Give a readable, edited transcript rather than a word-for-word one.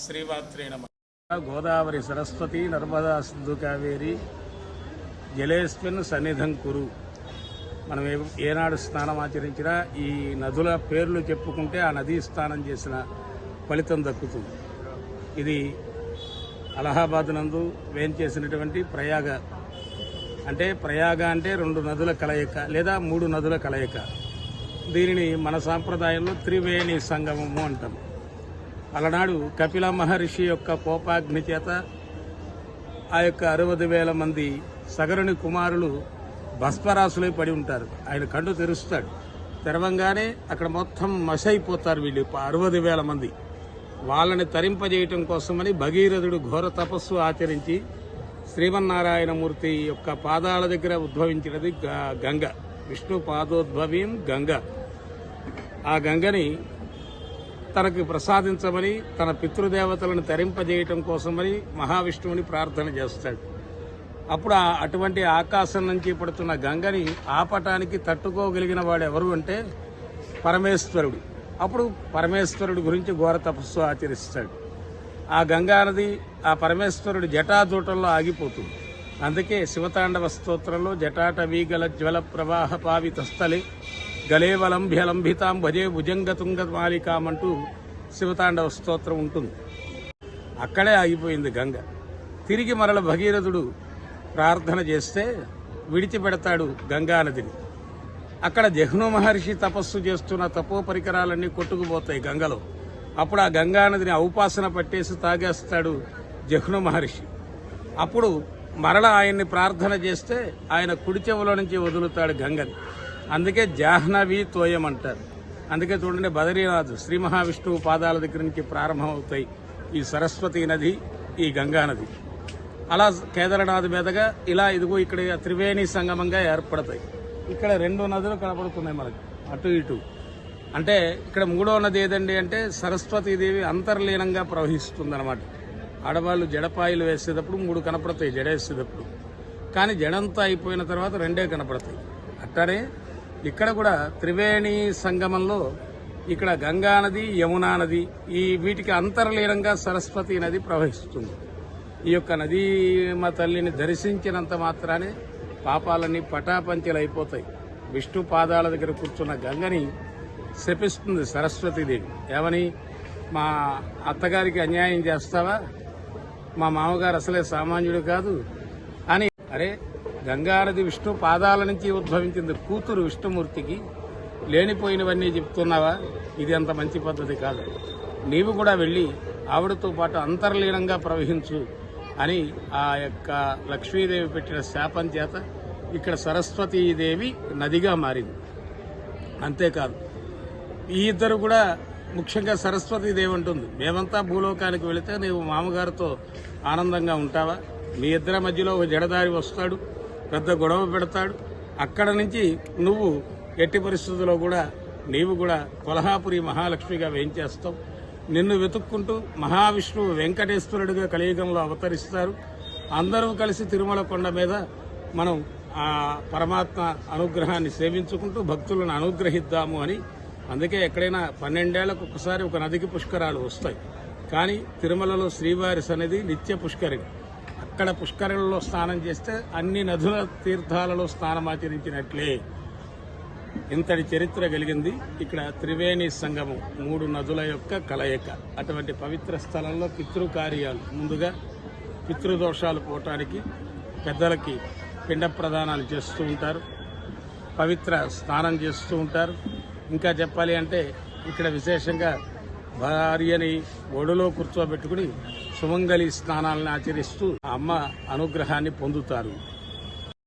శ్రీమాత్రే నమః. గోదావరి సరస్వతి నర్మదా సింధు కావేరి జలేస్మిన్ సన్నిధం కురు. మనం ఏనాడు స్నానం ఆచరించినా ఈ నదుల పేర్లు చెప్పుకుంటే ఆ నదీ స్నానం చేసిన ఫలితం దక్కుతుంది. ఇది అలహాబాద్ నందు వేంచేసినటువంటి ప్రయాగ. ప్రయాగ అంటే 2 నదుల కలయిక లేదా 3 నదుల కలయిక. దీనిని మన సాంప్రదాయంలో త్రివేణి సంగమము అంటాం. అలనాడు కపిల మహర్షి యొక్క కోపాగ్ని చేత ఆ యొక్క 60,000 మంది సగరుని కుమారులు భస్మరాసులై పడి ఉంటారు. ఆయన కళ్ళు తెరుస్తాడు. తెరవంగానే అక్కడ మొత్తం మసైపోతారు వీళ్ళు 60,000 మంది. వాళ్ళని తరింపజేయటం కోసమని భగీరథుడు ఘోర తపస్సు ఆచరించి శ్రీమన్నారాయణమూర్తి యొక్క పాదాల దగ్గర ఉద్భవించినది గంగ. విష్ణు పాదోద్భవీం గంగ. ఆ గంగని తనకు ప్రసాదించమని, తన పితృదేవతలను తరింపజేయటం కోసమని మహావిష్ణువుని ప్రార్థన చేస్తాడు. అప్పుడు అటువంటి ఆకాశం నుంచి పడుతున్న గంగని ఆపటానికి తట్టుకోగలిగిన వాడు ఎవరు అంటే పరమేశ్వరుడు. అప్పుడు పరమేశ్వరుడి గురించి ఘోర తపస్సు ఆచరిస్తాడు. ఆ గంగా నది ఆ పరమేశ్వరుడి జటాజూటంలో ఆగిపోతుంది. అందుకే శివతాండవ స్తోత్రంలో జటాటవీగల జ్వల ప్రవాహ పావిత స్థలే గలేవలంభ్యలంభితాం భజే భుజంగతుంగ మాలికామంటూ శివతాండవ స్తోత్రం ఉంటుంది. అక్కడే ఆగిపోయింది గంగ. తిరిగి మరల భగీరథుడు ప్రార్థన చేస్తే విడిచిపెడతాడు గంగానదిని. అక్కడ జహ్ను మహర్షి తపస్సు చేస్తున్న తపో పరికరాలన్నీ కొట్టుకుపోతాయి గంగలో. అప్పుడు ఆ గంగానదిని ఔపాసన పట్టేసి తాగేస్తాడు జహ్ను మహర్షి. అప్పుడు మరల ఆయన్ని ప్రార్థన చేస్తే ఆయన కుడి చెవులో నుంచి వదులుతాడు గంగని. అందుకే జాహ్నవి తోయం అంటారు. అందుకే చూడండి, బదరీనాథ్ శ్రీ మహావిష్ణువు పాదాల దగ్గర నుంచి ప్రారంభమవుతాయి ఈ సరస్వతి నది, ఈ గంగా నది. అలా కేదారనాథ్ మీదగా ఇలా ఇదిగో ఇక్కడ త్రివేణి సంగమంగా ఏర్పడతాయి. ఇక్కడ 2 నదులు కనపడుతున్నాయి మనకి అటు ఇటు. అంటే ఇక్కడ 3వ నది ఏదండి అంటే సరస్వతీదేవి అంతర్లీనంగా ప్రవహిస్తుందన్నమాట. ఆడవాళ్ళు జడపాయిలు వేసేటప్పుడు 3 కనపడతాయి జడేసేటప్పుడు. కానీ జడంతా అయిపోయిన తర్వాత 2 కనపడతాయి. అట్టనే ఇక్కడ కూడా త్రివేణి సంగమంలో ఇక్కడ గంగా నది, యమునా నది, ఈ వీటికి అంతర్లీనంగా సరస్వతి నది ప్రవహిస్తుంది. ఈ యొక్క నదీ మా తల్లిని దర్శించినంత మాత్రానే పాపాలన్నీ పటాపంచలైపోతాయి. విష్ణు పాదాల దగ్గర కూర్చున్న గంగని శపిస్తుంది సరస్వతీదేవి. ఏమని, మా అత్తగారికి అన్యాయం చేస్తావా, మా మామగారు అసలే సామాన్యుడు కాదు అని. అరే, గంగానది విష్ణు పాదాల నుంచి ఉద్భవించింది కూతురు విష్ణుమూర్తికి లేనిపోయినవన్నీ చెప్తున్నావా? ఇది అంత మంచి పద్ధతి కాదు. నీవు కూడా వెళ్ళి ఆవిడతో పాటు అంతర్లీనంగా ప్రవహించు అని ఆ యొక్క లక్ష్మీదేవి పెట్టిన శాపం చేత ఇక్కడ సరస్వతీదేవి నదిగా మారింది. అంతేకాదు, ఈ ఇద్దరు కూడా ముఖ్యంగా సరస్వతీదేవి అంటుంది, మేమంతా భూలోకానికి వెళితే నీవు మామగారితో ఆనందంగా ఉంటావా? మీ ఇద్దరి మధ్యలో ఒక జడదారి వస్తాడు, పెద్ద గొడవ పెడతాడు. అక్కడ నుంచి నువ్వు ఎట్టి పరిస్థితుల్లో కూడా నీవు కూడా కొల్హాపురి మహాలక్ష్మిగా వేయించేస్తావు. నిన్ను వెతుక్కుంటూ మహావిష్ణువు వెంకటేశ్వరుడిగా కలియుగంలో అవతరిస్తారు. అందరూ కలిసి తిరుమల కొండ మీద మనం ఆ పరమాత్మ అనుగ్రహాన్ని సేవించుకుంటూ భక్తులను అనుగ్రహిద్దాము అని. అందుకే ఎక్కడైనా 12 ఏళ్లకు ఒకసారి ఒక నదికి పుష్కరాలు వస్తాయి. కానీ తిరుమలలో శ్రీవారి సన్నిధి నిత్య పుష్కరిణి. అక్కడ పుష్కరిణిలో స్నానం చేస్తే అన్ని నదుల తీర్థాలలో స్నానమాచరించినట్లే. ఇంతటి చరిత్ర కలిగింది ఇక్కడ త్రివేణి సంగమం, 3 నదుల యొక్క కలయిక. అటువంటి పవిత్ర స్థలంలో పితృకార్యాలు, ముందుగా పితృదోషాలు పోవటానికి పెద్దలకి పిండ ప్రదానాలు చేస్తూ ఉంటారు, పవిత్ర స్నానం చేస్తూ ఉంటారు. ఇంకా చెప్పాలి అంటే ఇక్కడ విశేషంగా భార్యని ఒడిలో కూర్చోబెట్టుకుని సుమంగళి స్నానాలను ఆచరిస్తూ అమ్మ అనుగ్రహాన్ని పొందుతారు.